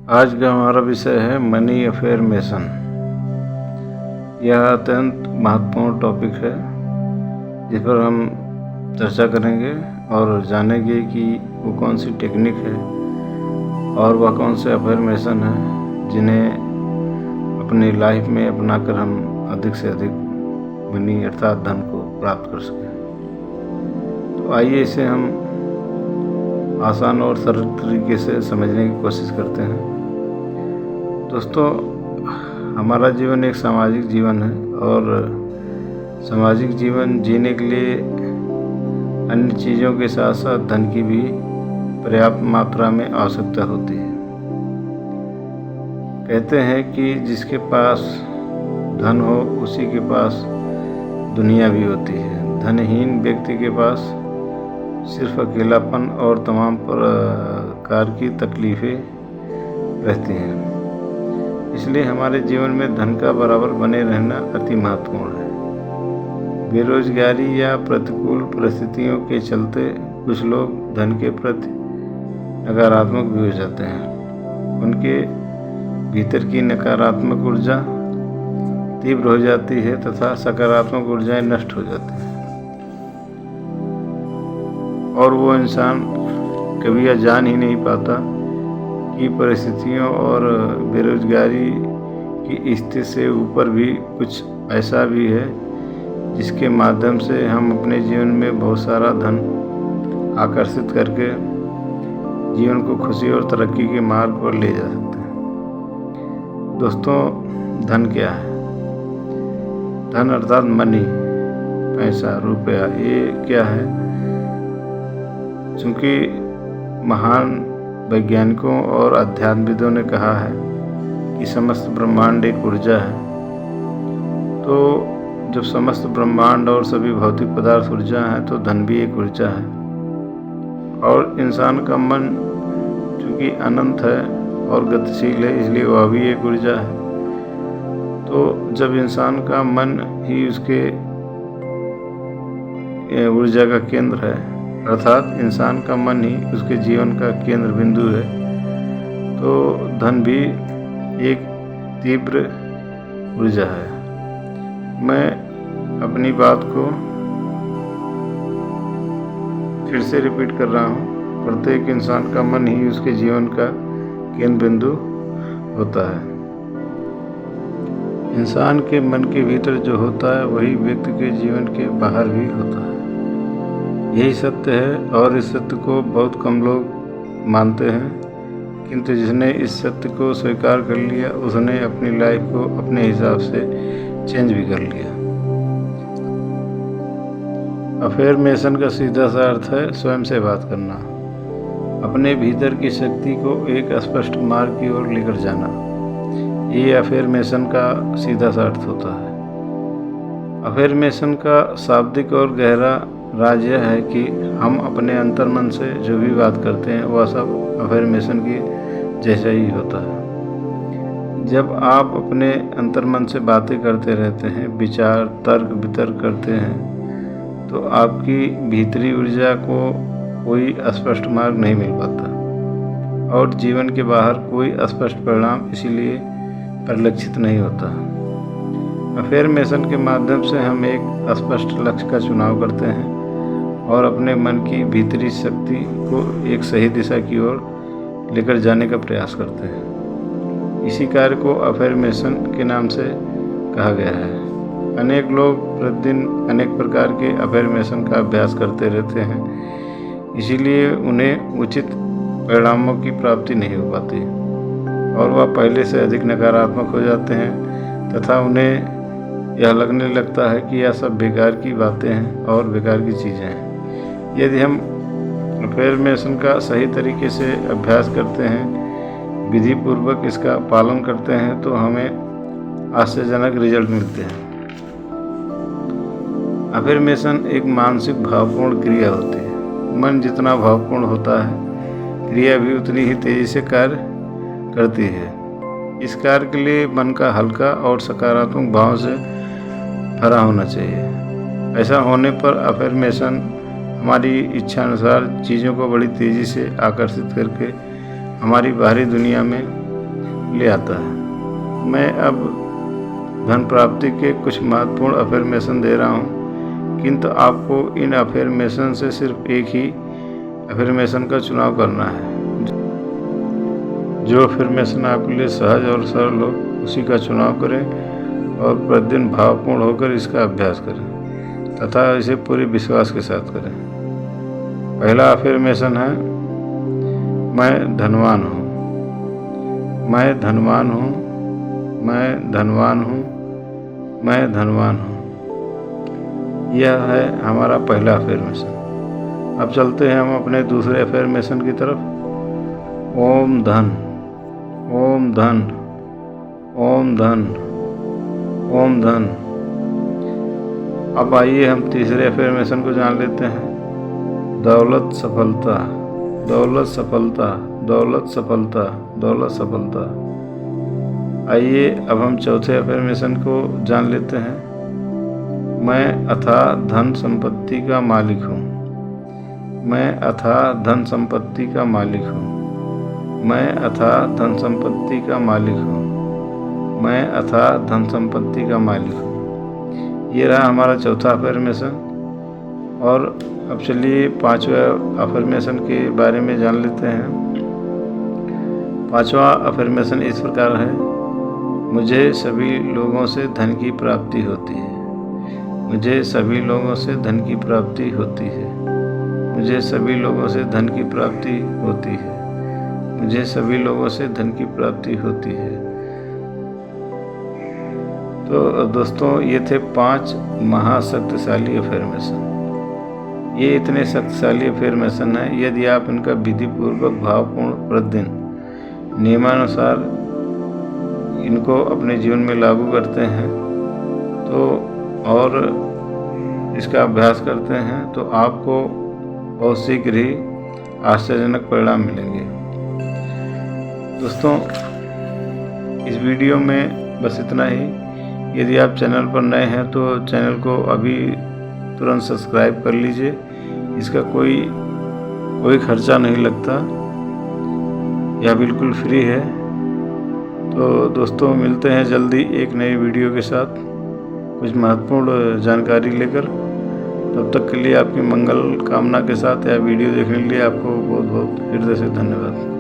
आज का हमारा विषय है मनी अफर्मेशन। यह अत्यंत महत्वपूर्ण टॉपिक है जिस पर हम चर्चा करेंगे और जानेंगे कि वो कौन सी टेक्निक है और वह कौन से अफर्मेशन है जिन्हें अपनी लाइफ में अपनाकर हम अधिक से अधिक मनी अर्थात धन को प्राप्त कर सकें। तो आइए इसे हम आसान और सरल तरीके से समझने की कोशिश करते हैं। दोस्तों, हमारा जीवन एक सामाजिक जीवन है और सामाजिक जीवन जीने के लिए अन्य चीज़ों के साथ साथ धन की भी पर्याप्त मात्रा में आवश्यकता होती है। कहते हैं कि जिसके पास धन हो उसी के पास दुनिया भी होती है। धनहीन व्यक्ति के पास सिर्फ अकेलापन और तमाम प्रकार की तकलीफ़ें रहती हैं। इसलिए हमारे जीवन में धन का बराबर बने रहना अति महत्वपूर्ण है। बेरोजगारी या प्रतिकूल परिस्थितियों के चलते कुछ लोग धन के प्रति नकारात्मक भी हो जाते हैं। उनके भीतर की नकारात्मक ऊर्जा तीव्र हो जाती है तथा सकारात्मक ऊर्जाएं नष्ट हो जाती हैं और वो इंसान कभी यह जान ही नहीं पाता कि परिस्थितियों और बेरोजगारी की स्थिति से ऊपर भी कुछ ऐसा भी है जिसके माध्यम से हम अपने जीवन में बहुत सारा धन आकर्षित करके जीवन को खुशी और तरक्की के मार्ग पर ले जा सकते हैं। दोस्तों, धन क्या है? धन अर्थात मनी, पैसा, रुपया, ये क्या है? चूँकि महान वैज्ञानिकों और अध्यात्मविदों ने कहा है कि समस्त ब्रह्मांड एक ऊर्जा है, तो जब समस्त ब्रह्मांड और सभी भौतिक पदार्थ ऊर्जा हैं तो धन भी एक ऊर्जा है। और इंसान का मन चूँकि अनंत है और गतिशील है, इसलिए वह भी एक ऊर्जा है। तो जब इंसान का मन ही उसके ऊर्जा का केंद्र है, अर्थात इंसान का मन ही उसके जीवन का केंद्र बिंदु है, तो धन भी एक तीव्र ऊर्जा है। मैं अपनी बात को फिर से रिपीट कर रहा हूँ। प्रत्येक इंसान का मन ही उसके जीवन का केंद्र बिंदु होता है। इंसान के मन के भीतर जो होता है वही व्यक्ति के जीवन के बाहर भी होता है। यही सत्य है और इस सत्य को बहुत कम लोग मानते हैं, किंतु जिसने इस सत्य को स्वीकार कर लिया उसने अपनी लाइफ को अपने हिसाब से चेंज भी कर लिया। अफर्मेशन का सीधा सा अर्थ है स्वयं से बात करना, अपने भीतर की शक्ति को एक स्पष्ट मार्ग की ओर लेकर जाना। ये अफर्मेशन का सीधा सा अर्थ होता है। अफर्मेशन का शाब्दिक और गहरा राज यह है कि हम अपने अंतर्मन से जो भी बात करते हैं वह सब अफर्मेशन की जैसा ही होता है। जब आप अपने अंतर्मन से बातें करते रहते हैं, विचार तर्क वितर्क करते हैं, तो आपकी भीतरी ऊर्जा को कोई स्पष्ट मार्ग नहीं मिल पाता और जीवन के बाहर कोई स्पष्ट परिणाम इसीलिए परिलक्षित नहीं होता। अफर्मेशन के माध्यम से हम एक स्पष्ट लक्ष्य का चुनाव करते हैं और अपने मन की भीतरी शक्ति को एक सही दिशा की ओर लेकर जाने का प्रयास करते हैं। इसी कार्य को अफर्मेशन के नाम से कहा गया है। अनेक लोग प्रतिदिन अनेक प्रकार के अफर्मेशन का अभ्यास करते रहते हैं, इसीलिए उन्हें उचित परिणामों की प्राप्ति नहीं हो पाती और वह पहले से अधिक नकारात्मक हो जाते हैं तथा उन्हें यह लगने लगता है कि यह सब बेकार की बातें हैं और बेकार की चीज़ें हैं। यदि हम अफर्मेशन का सही तरीके से अभ्यास करते हैं, विधि पूर्वक इसका पालन करते हैं, तो हमें आश्चर्यजनक रिजल्ट मिलते हैं। अफर्मेशन एक मानसिक भावपूर्ण क्रिया होती है। मन जितना भावपूर्ण होता है, क्रिया भी उतनी ही तेजी से कार्य करती है। इस कार्य के लिए मन का हल्का और सकारात्मक भाव से भरा होना चाहिए। ऐसा होने पर अफर्मेशन हमारी इच्छा अनुसार चीज़ों को बड़ी तेज़ी से आकर्षित करके हमारी बाहरी दुनिया में ले आता है। मैं अब धन प्राप्ति के कुछ महत्वपूर्ण अफर्मेशन दे रहा हूँ, किंतु आपको इन अफर्मेशन से सिर्फ एक ही अफर्मेशन का चुनाव करना है। जो अफर्मेशन आपके लिए सहज और सरल हो उसी का चुनाव करें और प्रतिदिन भावपूर्ण होकर इसका अभ्यास करें तथा इसे पूरे विश्वास के साथ करें। पहला अफर्मेशन है, मैं धनवान हूँ। मैं धनवान हूँ, मैं धनवान हूँ, मैं धनवान हूँ। यह है हमारा पहला अफर्मेशन। अब चलते हैं हम अपने दूसरे अफर्मेशन की तरफ। ओम धन, ओम धन, ओम धन, ओम धन। अब आइए हम तीसरे अफर्मेशन को जान लेते हैं। दौलत सफलता, दौलत सफलता, दौलत सफलता, दौलत सफलता। आइए अब हम चौथे अफर्मेशन को जान लेते हैं। मैं अथाह धन संपत्ति का मालिक हूँ। मैं अथाह धन संपत्ति का मालिक हूँ। मैं अथाह धन संपत्ति का मालिक हूँ। मैं अथाह धन संपत्ति का मालिक हूँ। ये रहा हमारा चौथा अफर्मेशन। और अब चलिए पांचवें अफर्मेशन के बारे में जान लेते हैं। पांचवा अफर्मेशन इस प्रकार है, मुझे सभी लोगों से धन की प्राप्ति होती है। मुझे सभी लोगों से धन की प्राप्ति होती है। मुझे सभी लोगों से धन की प्राप्ति होती है। मुझे सभी लोगों से धन की प्राप्ति होती है। तो दोस्तों, ये थे 5 महाशक्तिशाली अफर्मेशन। ये इतने शक्तिशाली अफर्मेशन हैं, यदि आप इनका विधिपूर्वक भावपूर्ण प्रतिदिन नियमानुसार इनको अपने जीवन में लागू करते हैं तो और इसका अभ्यास करते हैं तो आपको बहुत शीघ्र ही आश्चर्यजनक परिणाम मिलेंगे। दोस्तों, इस वीडियो में बस इतना ही। यदि आप चैनल पर नए हैं तो चैनल को अभी तुरंत सब्सक्राइब कर लीजिए। इसका कोई खर्चा नहीं लगता, यह बिल्कुल फ्री है। तो दोस्तों, मिलते हैं जल्दी एक नई वीडियो के साथ कुछ महत्वपूर्ण जानकारी लेकर। तब तक के लिए आपकी मंगल कामना के साथ यह वीडियो देखने के लिए आपको बहुत बहुत हृदय से धन्यवाद।